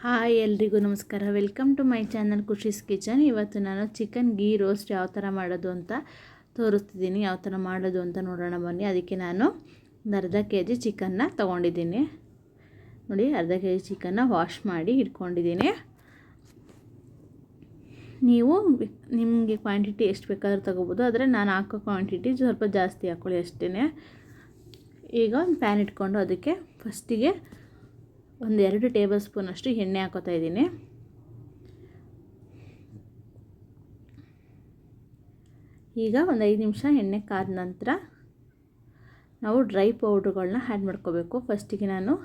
Hi ಎಲ್ರಿಗೂ ನಮಸ್ಕಾರ. Welcome to my channel Khushi's kitchen. ಇವತ್ತು ನಾನು ಚಿಕನ್ ಗೀ ರೋಸ್ಟ್ ಯಾವ ಥರ ಮಾಡೋದು ಅಂತ ತೋರಿಸ್ತಿದ್ದೀನಿ. ಯಾವ ಥರ ಮಾಡೋದು ಅಂತ ನೋಡೋಣ ಬನ್ನಿ. ಅದಕ್ಕೆ ನಾನು ಒಂದು ಅರ್ಧ ಕೆಜಿ ಚಿಕನ್ನ ತೊಗೊಂಡಿದ್ದೀನಿ. ನೋಡಿ, ಅರ್ಧ ಕೆಜಿ ಚಿಕನ್ನ ವಾಶ್ ಮಾಡಿ ಇಟ್ಕೊಂಡಿದ್ದೀನಿ. ನೀವು ನಿಮಗೆ ಕ್ವಾಂಟಿಟಿ ಎಷ್ಟು ಬೇಕಾದ್ರೂ ತೊಗೋಬೋದು, ಆದರೆ ನಾನು ಹಾಕೋ ಕ್ವಾಂಟಿಟಿ ಸ್ವಲ್ಪ ಜಾಸ್ತಿ ಹಾಕ್ಕೊಳ್ಳಿ ಅಷ್ಟೇ. ಈಗ ಒಂದು ಪ್ಯಾನ್ ಇಟ್ಕೊಂಡು ಅದಕ್ಕೆ ಫಸ್ಟಿಗೆ ಒಂದು 2 ಟೇಬಲ್ ಸ್ಪೂನಷ್ಟು ಎಣ್ಣೆ ಹಾಕೋತಾ ಇದ್ದೀನಿ. ಈಗ ಒಂದು 5 ನಿಮಿಷ ಎಣ್ಣೆ ಕಾದ ನಂತರ ನಾವು ಡ್ರೈ ಪೌಡ್ರುಗಳನ್ನ ಆ್ಯಡ್ ಮಾಡ್ಕೋಬೇಕು. ಫಸ್ಟಿಗೆ ನಾನು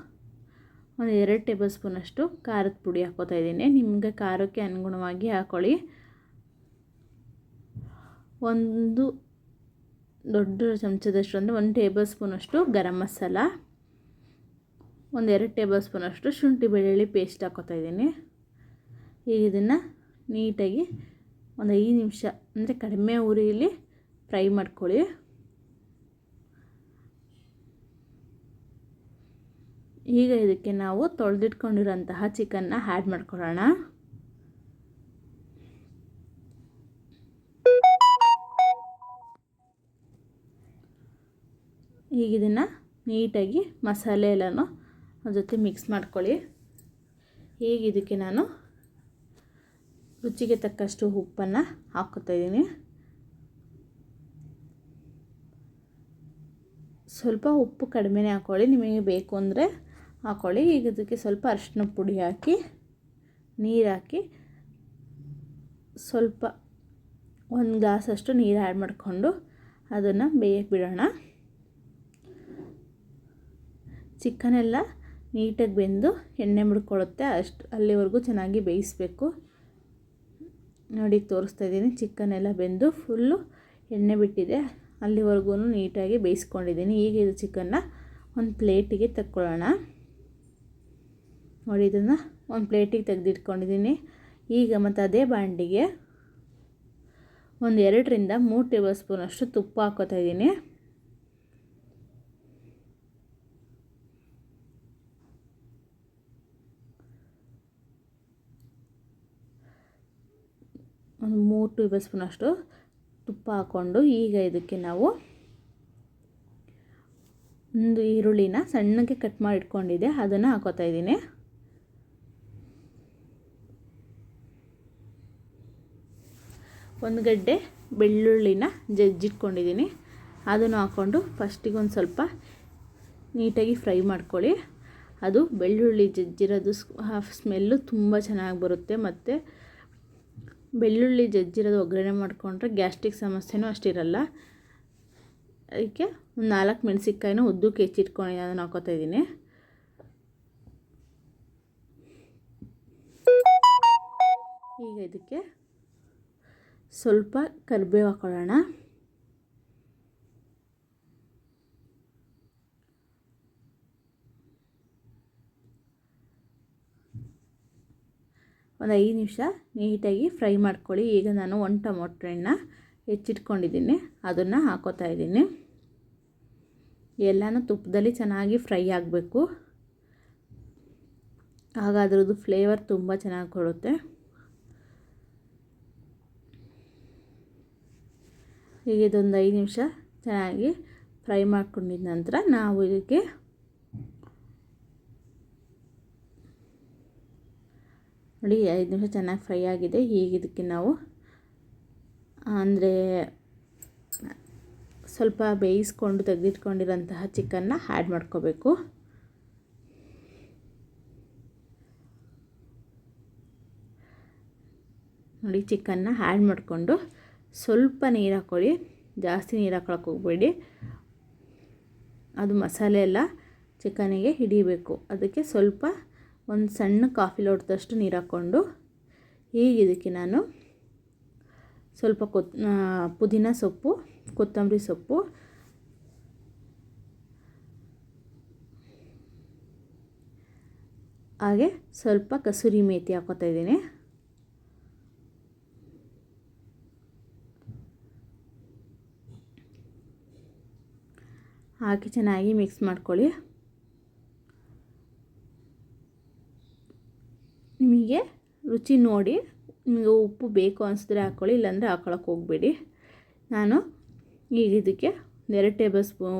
ಒಂದು 2 ಟೇಬಲ್ ಸ್ಪೂನಷ್ಟು ಖಾರದ ಪುಡಿ ಹಾಕೋತಾ ಇದ್ದೀನಿ. ನಿಮಗೆ ಖಾರಕ್ಕೆ ಅನುಗುಣವಾಗಿ ಹಾಕ್ಕೊಳ್ಳಿ. ಒಂದು ದೊಡ್ಡ ಚಮಚದಷ್ಟು ಅಂದರೆ 1 ಟೇಬಲ್ ಸ್ಪೂನಷ್ಟು ಗರಂ ಮಸಾಲ, ಒಂದು 2 ಟೇಬಲ್ ಸ್ಪೂನಷ್ಟು ಶುಂಠಿ ಬೆಳ್ಳುಳ್ಳಿ ಪೇಸ್ಟ್ ಹಾಕೋತಾ ಇದ್ದೀನಿ. ಈಗ ಇದನ್ನು ನೀಟಾಗಿ ಒಂದು 5 ನಿಮಿಷ ಅಂದರೆ ಕಡಿಮೆ ಉರಿಯಲ್ಲಿ ಫ್ರೈ ಮಾಡ್ಕೊಳ್ಳಿ. ಈಗ ಇದಕ್ಕೆ ನಾವು ತೊಳೆದಿಟ್ಕೊಂಡಿರೋಂತಹ ಚಿಕನ್ನ ಆ್ಯಡ್ ಮಾಡ್ಕೊಳ್ಳೋಣ. ಈಗ ಇದನ್ನು ನೀಟಾಗಿ ಮಸಾಲೆ ಎಲ್ಲನೂ ಅದ್ರ ಜೊತೆ ಮಿಕ್ಸ್ ಮಾಡ್ಕೊಳ್ಳಿ. ಈಗ ಇದಕ್ಕೆ ನಾನು ರುಚಿಗೆ ತಕ್ಕಷ್ಟು ಉಪ್ಪನ್ನು ಹಾಕ್ಕೋತಾ ಇದ್ದೀನಿ. ಸ್ವಲ್ಪ ಉಪ್ಪು ಕಡಿಮೆನೇ ಹಾಕ್ಕೊಳ್ಳಿ, ನಿಮಗೆ ಬೇಕು ಅಂದರೆ ಹಾಕ್ಕೊಳ್ಳಿ. ಈಗ ಇದಕ್ಕೆ ಸ್ವಲ್ಪ ಅರಿಶಿನ ಪುಡಿ ಹಾಕಿ, ನೀರು ಹಾಕಿ, ಸ್ವಲ್ಪ 1 ಗ್ಲಾಸಷ್ಟು ನೀರು ಆ್ಯಡ್ ಮಾಡಿಕೊಂಡು ಅದನ್ನು ಬೇಯಕ್ಕೆ ಬಿಡೋಣ. ಚಿಕನೆಲ್ಲ ನೀಟಾಗಿ ಬೆಂದು ಎಣ್ಣೆ ಬಿಡ್ಕೊಳ್ಳುತ್ತೆ, ಅಲ್ಲಿವರೆಗೂ ಚೆನ್ನಾಗಿ ಬೇಯಿಸಬೇಕು. ನೋಡಿ, ತೋರಿಸ್ತಾ ಇದ್ದೀನಿ. ಚಿಕನ್ ಎಲ್ಲ ಬೆಂದು ಫುಲ್ಲು ಎಣ್ಣೆ ಬಿಟ್ಟಿದೆ, ಅಲ್ಲಿವರೆಗೂ ನೀಟಾಗಿ ಬೇಯಿಸ್ಕೊಂಡಿದ್ದೀನಿ. ಈಗ ಇದು ಚಿಕನ್ನ ಒಂದು ಪ್ಲೇಟಿಗೆ ತಕ್ಕೊಳ್ಳೋಣ. ನೋಡಿ, ಇದನ್ನು ಒಂದು ಪ್ಲೇಟಿಗೆ ತೆಗೆದಿಟ್ಕೊಂಡಿದ್ದೀನಿ. ಈಗ ಮತ್ತು ಅದೇ ಬಾಂಡಿಗೆ ಒಂದು 2 ರಿಂದ 3 ಟೇಬಲ್ ಸ್ಪೂನಷ್ಟು ತುಪ್ಪ ಹಾಕೋತಾ ಇದ್ದೀನಿ. ಒಂದು 3 ಟೇಬಲ್ ಸ್ಪೂನಷ್ಟು ತುಪ್ಪ ಹಾಕ್ಕೊಂಡು ಈಗ ಇದಕ್ಕೆ ನಾವು ಒಂದು ಈರುಳ್ಳಿನ ಸಣ್ಣಗೆ ಕಟ್ ಮಾಡಿ ಇಟ್ಕೊಂಡಿದ್ದೆ, ಅದನ್ನು ಹಾಕೋತಾ ಇದ್ದೀನಿ. ಒಂದು ಗಡ್ಡೆ ಬೆಳ್ಳುಳ್ಳಿನ ಜಜ್ಜಿಟ್ಕೊಂಡಿದ್ದೀನಿ, ಅದನ್ನು ಹಾಕ್ಕೊಂಡು ಫಸ್ಟಿಗೆ ಒಂದು ಸ್ವಲ್ಪ ನೀಟಾಗಿ ಫ್ರೈ ಮಾಡ್ಕೊಳ್ಳಿ. ಅದು ಬೆಳ್ಳುಳ್ಳಿ ಜಜ್ಜಿರೋದು ಸ್ಮೆಲ್ಲು ತುಂಬ ಚೆನ್ನಾಗಿ ಬರುತ್ತೆ. ಮತ್ತು ಬೆಳ್ಳುಳ್ಳಿ ಜಜ್ಜಿರೋದು ಒಗ್ಗರಣೆ ಮಾಡಿಕೊಂಡ್ರೆ ಗ್ಯಾಸ್ಟ್ರಿಕ್ ಸಮಸ್ಯೆನೂ ಅಷ್ಟಿರಲ್ಲ. ಅದಕ್ಕೆ ಒಂದು 4 ಮೆಣಸಿನ್ಕಾಯಿನ ಉದ್ದಕ್ಕೆ ಹೆಚ್ಚಿಟ್ಕೊಂಡು ಅದನ್ನು ಹಾಕೋತಾ ಇದ್ದೀನಿ. ಈಗ ಇದಕ್ಕೆ ಸ್ವಲ್ಪ ಕರಿಬೇವು ಹಾಕೊಳ್ಳೋಣ. ಒಂದು 5 ನಿಮಿಷ ನೀಟಾಗಿ ಫ್ರೈ ಮಾಡ್ಕೊಳ್ಳಿ. ಈಗ ನಾನು 1 ಟೊಮೊಟೊ ಹಣ್ಣನ್ನ ಹೆಚ್ಚಿಟ್ಕೊಂಡಿದ್ದೀನಿ, ಅದನ್ನು ಹಾಕೋತಾ ಇದ್ದೀನಿ. ಎಲ್ಲನೂ ತುಪ್ಪದಲ್ಲಿ ಚೆನ್ನಾಗಿ ಫ್ರೈ ಆಗಬೇಕು, ಆಗ ಅದರದ್ದು ಫ್ಲೇವರ್ ತುಂಬ ಚೆನ್ನಾಗಿ ಕೊಡುತ್ತೆ. ಈಗ ಇದೊಂದು 5 ನಿಮಿಷ ಚೆನ್ನಾಗಿ ಫ್ರೈ ಮಾಡ್ಕೊಂಡಿದ್ದ ನಂತರ ನಾವು ಇದಕ್ಕೆ ನೋಡಿ 5 ನಿಮಿಷ ಚೆನ್ನಾಗಿ ಫ್ರೈ ಆಗಿದೆ. ಈಗ ಇದಕ್ಕೆ ನಾವು ಅಂದರೆ ಸ್ವಲ್ಪ ಬೇಯಿಸ್ಕೊಂಡು ತೆಗೆದಿಟ್ಕೊಂಡಿರೋಂತಹ ಚಿಕನ್ನ ಆ್ಯಡ್ ಮಾಡ್ಕೋಬೇಕು. ನೋಡಿ, ಚಿಕನ್ನ ಆ್ಯಡ್ ಮಾಡಿಕೊಂಡು ಸ್ವಲ್ಪ ನೀರು ಹಾಕ್ಕೊಳ್ಳಿ, ಜಾಸ್ತಿ ನೀರು ಹಾಕೊಳಕ್ಕೆ ಹೋಗಬೇಡಿ. ಅದು ಮಸಾಲೆ ಎಲ್ಲ ಚಿಕನಿಗೆ ಹಿಡಿಬೇಕು. ಅದಕ್ಕೆ ಸ್ವಲ್ಪ ಒಂದು ಸಣ್ಣ ಕಾಫಿ ಲೋಟದಷ್ಟು ನೀರು ಹಾಕ್ಕೊಂಡು ಈಗ ಇದಕ್ಕೆ ನಾನು ಸ್ವಲ್ಪ ಪುದೀನ ಸೊಪ್ಪು, ಕೊತ್ತಂಬರಿ ಸೊಪ್ಪು, ಹಾಗೆ ಸ್ವಲ್ಪ ಕಸೂರಿ ಮೇಥಿ ಹಾಕೋತಾ ಇದ್ದೀನಿ. ಹಾಕಿ ಚೆನ್ನಾಗಿ ಮಿಕ್ಸ್ ಮಾಡ್ಕೊಳ್ಳಿ. ನಿಮಗೆ ರುಚಿ ನೋಡಿ, ನಿಮಗೆ ಉಪ್ಪು ಬೇಕು ಅನಿಸಿದ್ರೆ ಹಾಕ್ಕೊಳ್ಳಿ, ಇಲ್ಲಾಂದರೆ ಹಾಕ್ಕೊಳಕ್ಕೆ ಹೋಗಬೇಡಿ. ನಾನು ಈಗ ಇದಕ್ಕೆ 2 ಟೇಬಲ್ ಸ್ಪೂನ್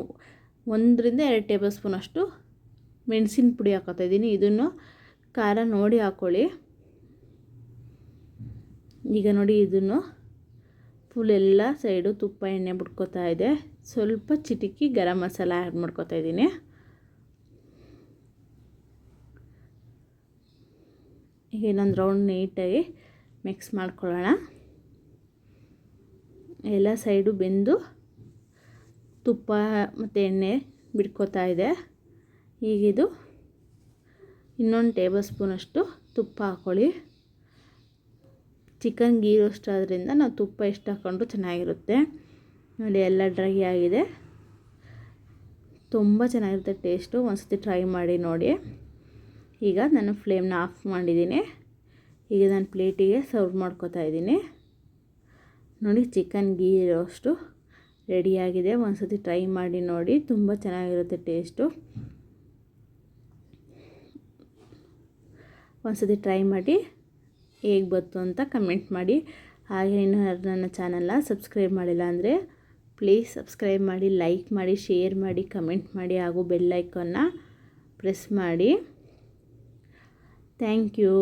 1 ರಿಂದ 2 ಟೇಬಲ್ ಸ್ಪೂನ್ ಅಷ್ಟು ಮೆಣಸಿನ ಪುಡಿ ಹಾಕ್ಕೊತಾಯಿದ್ದೀನಿ. ಇದನ್ನು ಖಾರ ನೋಡಿ ಹಾಕ್ಕೊಳ್ಳಿ. ಈಗ ನೋಡಿ ಇದನ್ನು ಫುಲ್ ಎಲ್ಲ ಸೈಡು ತುಪ್ಪ ಎಣ್ಣೆ ಬಿಟ್ಕೋತಾ ಇದೆ. ಸ್ವಲ್ಪ ಚಿಟಿಕೆ ಗರಂ ಮಸಾಲ ಆ್ಯಡ್ ಮಾಡ್ಕೋತಾ ಇದ್ದೀನಿ. ಈಗ ಇನ್ನೊಂದು ರೌಂಡ್ ನೀಟಾಗಿ ಮಿಕ್ಸ್ ಮಾಡ್ಕೊಳ್ಳೋಣ. ಎಲ್ಲ ಸೈಡು ಬೆಂದು ತುಪ್ಪ ಮತ್ತು ಎಣ್ಣೆ ಬಿಟ್ಕೋತಾ ಇದೆ. ಈಗಿದು ಇನ್ನೊಂದು ಟೇಬಲ್ ಸ್ಪೂನಷ್ಟು ತುಪ್ಪ ಹಾಕ್ಕೊಳ್ಳಿ. ಚಿಕನ್ ಗೀ ರೋಸ್ಟ್ ಆದ್ದರಿಂದ ನಾವು ತುಪ್ಪ ಎಷ್ಟು ಹಾಕ್ಕೊಂಡ್ರು ಚೆನ್ನಾಗಿರುತ್ತೆ. ನೋಡಿ ಎಲ್ಲ ಡ್ರೈ ಆಗಿದೆ, ತುಂಬ ಚೆನ್ನಾಗಿರುತ್ತೆ ಟೇಸ್ಟು. ಒಂದ್ಸತಿ ಟ್ರೈ ಮಾಡಿ ನೋಡಿ. ಈಗ ನಾನು ಫ್ಲೇಮ್ನ ಆಫ್ ಮಾಡಿದ್ದೀನಿ. ಈಗ ನಾನು ಪ್ಲೇಟಿಗೆ ಸರ್ವ್ ಮಾಡ್ಕೋತಾ ಇದ್ದೀನಿ. ನೋಡಿ ಚಿಕನ್ ಗೀ ರೋಸ್ಟು ರೆಡಿಯಾಗಿದೆ. ಒಂದ್ಸತಿ ಟ್ರೈ ಮಾಡಿ ನೋಡಿ, ತುಂಬ ಚೆನ್ನಾಗಿರುತ್ತೆ ಟೇಸ್ಟು. ಒಂದ್ಸತಿ ಟ್ರೈ ಮಾಡಿ ಹೇಗೆ ಬಂತು ಅಂತ ಕಮೆಂಟ್ ಮಾಡಿ. ಹಾಗೆ ಇನ್ನೂ ನನ್ನ ಚಾನಲ್ನ ಸಬ್ಸ್ಕ್ರೈಬ್ ಮಾಡಿಲ್ಲ ಅಂದರೆ ಪ್ಲೀಸ್ ಸಬ್ಸ್ಕ್ರೈಬ್ ಮಾಡಿ, ಲೈಕ್ ಮಾಡಿ, ಶೇರ್ ಮಾಡಿ, ಕಮೆಂಟ್ ಮಾಡಿ, ಹಾಗೂ ಬೆಲ್ ಐಕಾನ್ನ ಪ್ರೆಸ್ ಮಾಡಿ. Thank you.